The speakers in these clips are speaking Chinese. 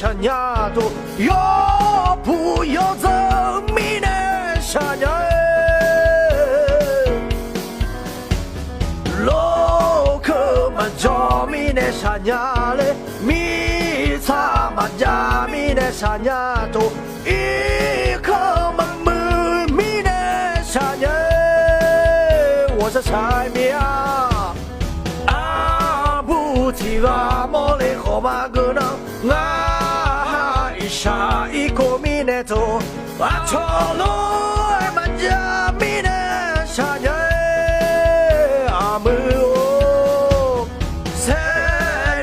山呀都有不有这米的山呀，老客们叫米的山呀嘞，米茶嘛家米的山呀都一颗们木米的山呀，我是柴米啊。几个莫雷和马格能啊一下一个米的走啊错路嘛家米的山呀啊木哦谁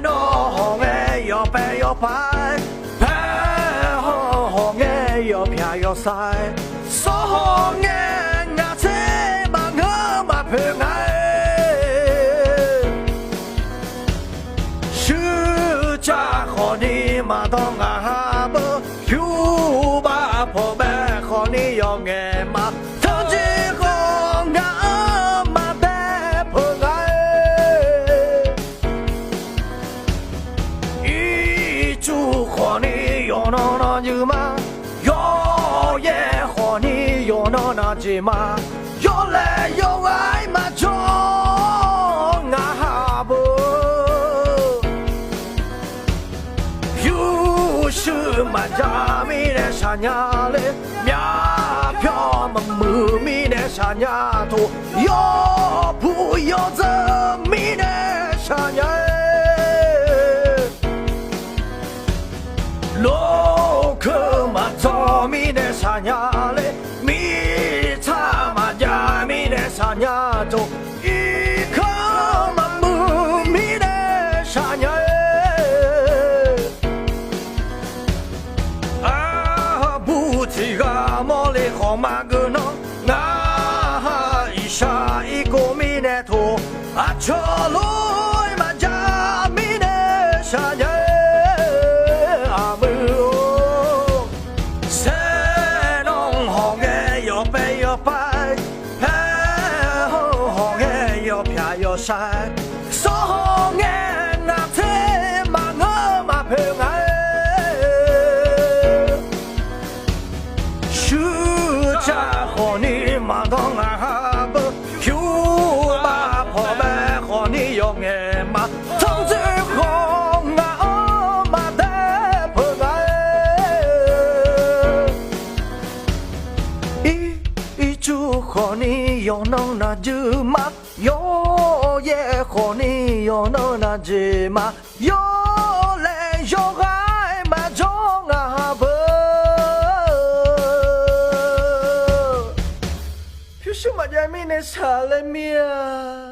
弄红哎要白要白白红红哎要偏要晒说红哎那这嘛我嘛平安你嘛当啊不，有把破白和你要爱嘛，曾经和我嘛白破爱，一住和你要那就嘛，要也和你要那就嘛，要来要爱嘛就啊不。是嘛家米的山呀嘞，苗票嘛木米的山呀多，要不要这米的山呀？老客嘛做米的山呀嘞，米茶嘛家米的山呀多，一颗嘛木米的山呀。莫里好马个呢？那一下一个米的土，啊，车路嘛家米的山呀，啊不，谁弄好个要白要白，白好个要偏要晒，说好个那天嘛我嘛平安。马当啊不，有把破白和你用爱嘛，从此后啊嘛的不爱，一住和你用那就嘛，有也和你用那就嘛，有来有爱嘛中啊不。什么叫米的啥了米啊？